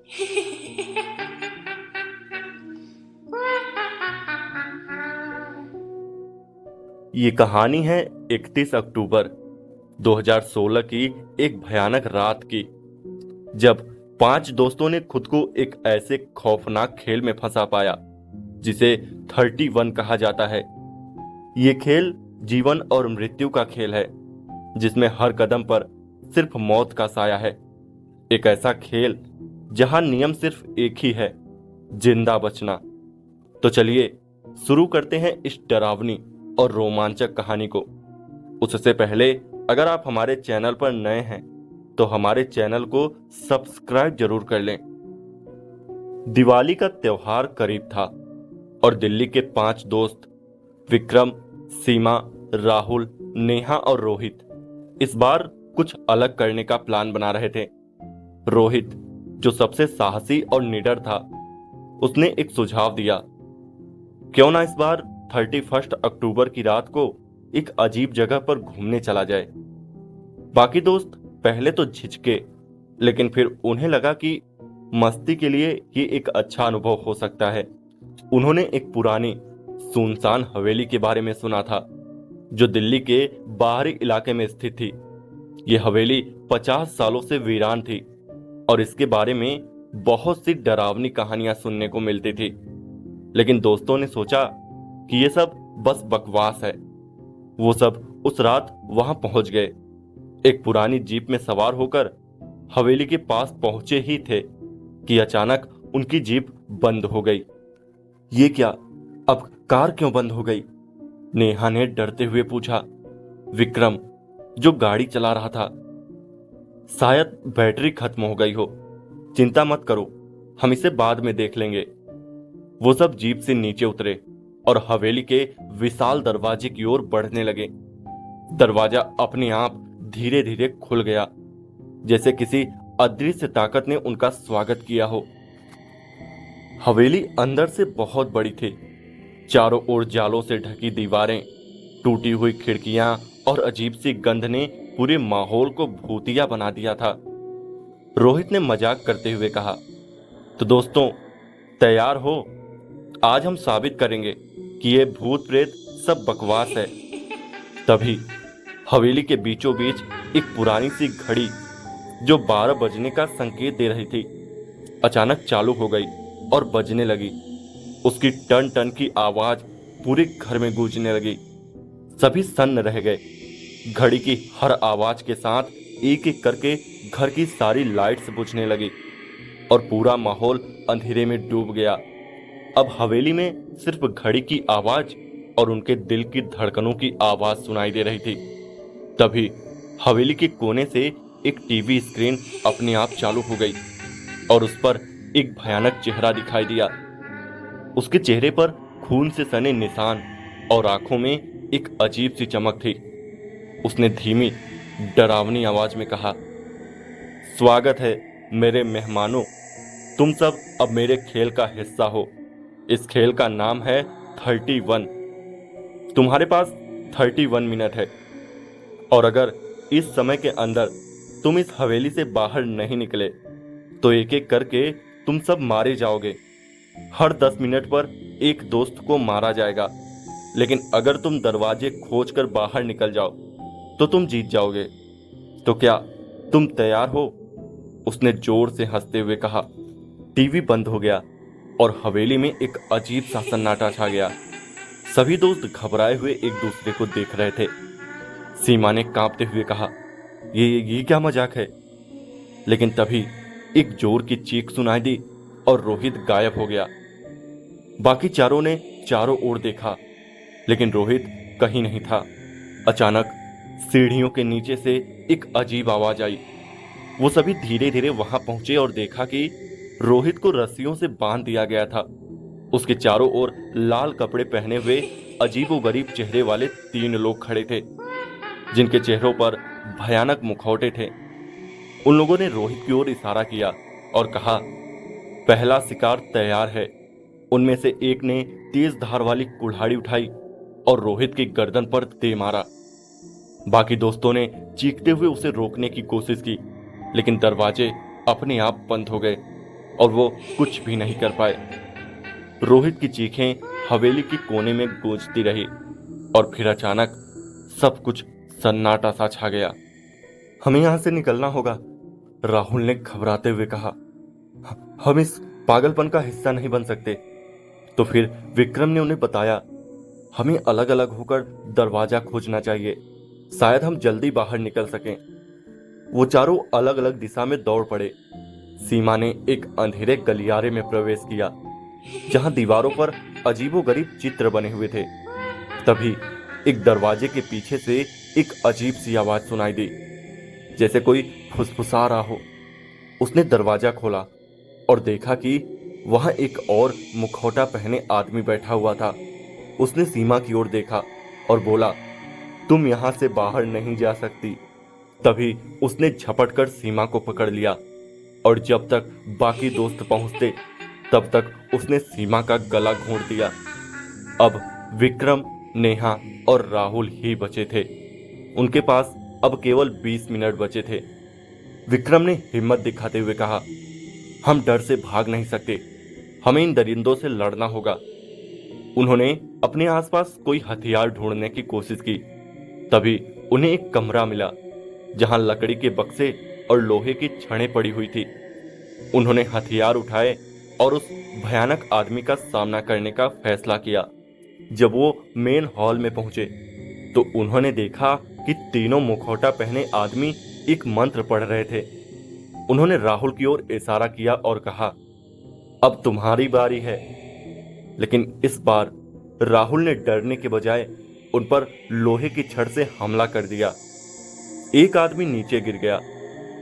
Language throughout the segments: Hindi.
ये कहानी है 31 अक्टूबर 2016 की एक भयानक रात की, जब 5 दोस्तों ने खुद को एक ऐसे खौफनाक खेल में फंसा पाया जिसे 31 कहा जाता है। ये खेल जीवन और मृत्यु का खेल है, जिसमें हर कदम पर सिर्फ मौत का साया है। एक ऐसा खेल जहां नियम सिर्फ एक ही है, जिंदा बचना। तो चलिए शुरू करते हैं इस डरावनी और रोमांचक कहानी को। उससे पहले अगर आप हमारे चैनल पर नए हैं तो हमारे चैनल को सब्सक्राइब जरूर कर लें। दिवाली का त्योहार करीब था और दिल्ली के 5 दोस्त विक्रम, सीमा, राहुल, नेहा और रोहित इस बार कुछ अलग करने का प्लान बना रहे थे। रोहित, जो सबसे साहसी और निडर था, उसने एक सुझाव दिया। क्यों ना इस बार 31 अक्टूबर की रात को एक अजीब जगह पर घूमने चला जाए। बाकी दोस्त पहले तो झिझके, लेकिन फिर उन्हें लगा कि मस्ती के लिए ये एक अच्छा अनुभव हो सकता है। उन्होंने एक पुरानी सुनसान हवेली के बारे में सुना था, जो दिल्ली के बाहरी इलाके में स्थित थी। ये हवेली 50 सालों से वीरान थी और इसके बारे में बहुत सी डरावनी कहानियां सुनने को मिलती थी। लेकिन दोस्तों ने सोचा कि ये सब बस बकवास है। वो सब उस रात वहां पहुंच गए। एक पुरानी जीप में सवार होकर हवेली के पास पहुंचे ही थे कि अचानक उनकी जीप बंद हो गई। ये क्या, अब कार क्यों बंद हो गई? नेहा ने डरते हुए पूछा। विक्रम, जो गाड़ी चला रहा था, शायद बैटरी खत्म हो गई हो। चिंता मत करो, हम इसे बाद में देख लेंगे। वो सब जीप से नीचे उतरे और हवेली के विशाल दरवाजे की ओर बढ़ने लगे। दरवाजा अपने आप धीरे धीरे खुल गया, जैसे किसी अदृश्य ताकत ने उनका स्वागत किया हो। हवेली अंदर से बहुत बड़ी थी। चारों ओर जालों से ढकी दीवारें, टूटी हुई खिड़कियां और अजीब सी गंध ने पूरे माहौल को भूतिया बना दिया था। रोहित ने मजाक करते हुए कहा, तो दोस्तों तैयार हो? आज हम साबित करेंगे कि ये भूत प्रेत सब बकवास है। तभी हवेली के बीचों बीच एक पुरानी सी घड़ी, जो 12 बजने का संकेत दे रही थी, अचानक चालू हो गई और बजने लगी। उसकी टन टन की आवाज पूरे घर में गूंजने लगी। सभी सन्न रह गए। घड़ी की हर आवाज के साथ एक एक करके घर की सारी लाइट्स बुझने लगी और पूरा माहौल अंधेरे में डूब गया। अब हवेली में सिर्फ घड़ी की आवाज और उनके दिल की धड़कनों की आवाज सुनाई दे रही थी। तभी हवेली के कोने से एक टीवी स्क्रीन अपने आप चालू हो गई और उस पर एक भयानक चेहरा दिखाई दिया। उसके चेहरे पर खून से सने निशान और आंखों में एक अजीब सी चमक थी। उसने धीमी डरावनी आवाज में कहा, स्वागत है मेरे मेहमानों, तुम सब अब मेरे खेल का हिस्सा हो। इस खेल का नाम है 31। तुम्हारे पास 31 मिनट है और अगर इस समय के अंदर तुम इस हवेली से बाहर नहीं निकले तो एक एक करके तुम सब मारे जाओगे। हर 10 मिनट पर एक दोस्त को मारा जाएगा, लेकिन अगर तुम दरवाजे खोजकर बाहर निकल जाओ तो तुम जीत जाओगे। तो क्या तुम तैयार हो? उसने जोर से हंसते हुए कहा। टीवी बंद हो गया और हवेली में एक अजीब सा सन्नाटा छा गया। सभी दोस्त घबराए हुए एक दूसरे को देख रहे थे। सीमा ने कांपते हुए कहा, ये क्या मजाक है? लेकिन तभी एक जोर की चीख सुनाई दी और रोहित गायब हो गया। बाकी चारों ने चारों ओर देखा, लेकिन रोहित कहीं नहीं था। अचानक सीढ़ियों के नीचे से एक अजीब आवाज आई। वो सभी धीरे धीरे वहां पहुंचे और देखा कि रोहित को रस्सियों से बांध दिया गया था। उसके चारों ओर लाल कपड़े पहने हुए अजीबोगरीब चेहरे वाले 3 लोग खड़े थे, जिनके चेहरों पर भयानक मुखौटे थे। उन लोगों ने रोहित की ओर इशारा किया और कहा, पहला शिकार तैयार है। उनमें से एक ने तेज धार वाली कुल्हाड़ी उठाई और रोहित की गर्दन पर दे मारा। बाकी दोस्तों ने चीखते हुए उसे रोकने की कोशिश की, लेकिन दरवाजे अपने आप बंद हो गए और वो कुछ भी नहीं कर पाए। रोहित की चीखें हवेली की कोने में गूंजती रही और फिर अचानक सब कुछ सन्नाटा सा छा गया। हमें यहां से निकलना होगा, राहुल ने घबराते हुए कहा। हम इस पागलपन का हिस्सा नहीं बन सकते। तो फिर विक्रम ने उन्हें बताया, हमें अलग अलग होकर दरवाजा खोजना चाहिए, शायद हम जल्दी बाहर निकल सकें। वो चारों अलग अलग दिशा में दौड़ पड़े। सीमा ने एक अंधेरे गलियारे में प्रवेश किया जहां दीवारों पर अजीबोगरीब चित्र बने हुए थे। तभी एक दरवाजे के पीछे से एक अजीब सी आवाज सुनाई दी, जैसे कोई फुसफुसा रहा हो। उसने दरवाजा खोला और देखा कि वहां एक और मुखौटा पहने आदमी बैठा हुआ था। उसने सीमा की ओर देखा और बोला, तुम यहां से बाहर नहीं जा सकती। तभी उसने झपटकर सीमा को पकड़ लिया और जब तक बाकी दोस्त पहुंचते तब तक उसने सीमा का गला घोंट दिया। अब विक्रम, नेहा और राहुल ही बचे थे। उनके पास अब केवल 20 मिनट बचे थे। विक्रम ने हिम्मत दिखाते हुए कहा, हम डर से भाग नहीं सकते, हमें इन दरिंदों से लड़ना होगा। उन्होंने अपने आसपास कोई हथियार ढूंढने की कोशिश की। तभी उन्हें एक कमरा मिला जहां लकड़ी के बक्से और लोहे की छड़ें पड़ी हुई थी। उन्होंने हथियार उठाए और उस भयानक आदमी का सामना करने का फैसला किया। जब वो मेन हॉल में पहुंचे तो उन्होंने देखा कि तीनों मुखौटा पहने आदमी एक मंत्र पढ़ रहे थे। उन्होंने राहुल की ओर इशारा किया और कहा, अब तुम्हारी बारी है। लेकिन इस बार राहुल ने डरने के बजाय उन पर लोहे की छड़ से हमला कर दिया। एक आदमी नीचे गिर गया,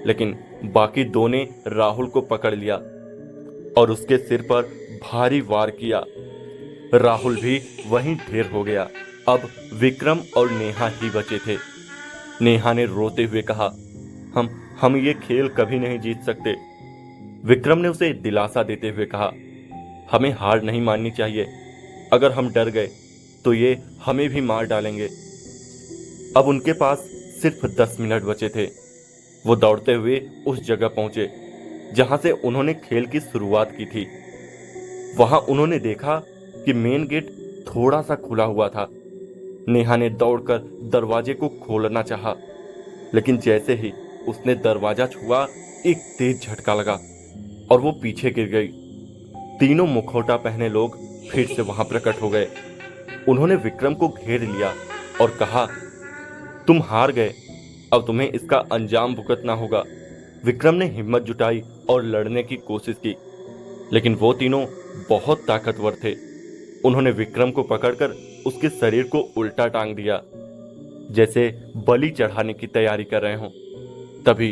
लेकिन बाकी दो ने राहुल को पकड़ लिया और उसके सिर पर भारी वार किया। राहुल भी वहीं ढेर हो गया। अब विक्रम और नेहा ही बचे थे। नेहा ने रोते हुए कहा, हम ये खेल कभी नहीं जीत सकते। विक्रम ने उसे दिलासा देते हुए कहा, हमें हार नहीं माननी चाहिए। अगर हम डर गए तो ये हमें भी मार डालेंगे। अब उनके पास सिर्फ 10 मिनट बचे थे। वो दौड़ते हुए उस जगह पहुंचे जहां से उन्होंने खेल की शुरुआत की थी। वहां उन्होंने देखा कि मेन गेट थोड़ा सा खुला हुआ था। नेहा ने दौड़कर दरवाजे को खोलना चाहा, लेकिन जैसे ही उसने दरवाजा छुआ, एक तेज झटका लगा और वो पीछे गिर गई। तीनों मुखौटा पहने लोग फिर से वहां प्रकट हो गए। उन्होंने विक्रम को घेर लिया और कहा, तुम हार गए, अब तुम्हें इसका अंजाम भुगतना होगा। विक्रम ने हिम्मत जुटाई और लड़ने की कोशिश की, लेकिन वो तीनों बहुत ताकतवर थे। उन्होंने विक्रम को पकड़कर उसके शरीर को उल्टा टांग दिया, जैसे बलि चढ़ाने की तैयारी कर रहे हों। तभी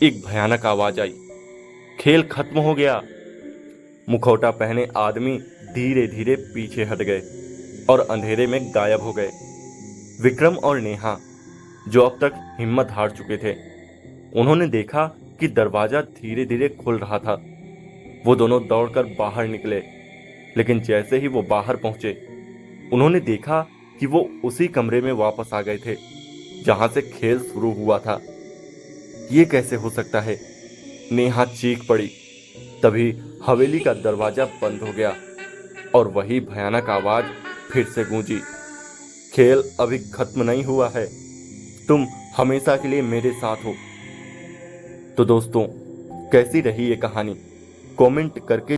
एक भयानक आवाज आई, खेल खत्म हो गया। मुखौटा पहने आदमी धीरे धीरे पीछे हट गए और अंधेरे में गायब हो गए। विक्रम और नेहा, जो अब तक हिम्मत हार चुके थे, उन्होंने देखा कि दरवाजा धीरे धीरे खुल रहा था। वो दोनों दौड़कर बाहर निकले, लेकिन जैसे ही वो बाहर पहुंचे, उन्होंने देखा कि वो उसी कमरे में वापस आ गए थे जहां से खेल शुरू हुआ था। ये कैसे हो सकता है? नेहा चीख पड़ी। तभी हवेली का दरवाजा बंद हो गया और वही भयानक आवाज फिर से गूंजी, खेल अभी खत्म नहीं हुआ है, तुम हमेशा के लिए मेरे साथ हो। तो दोस्तों, कैसी रही ये कहानी? कमेंट करके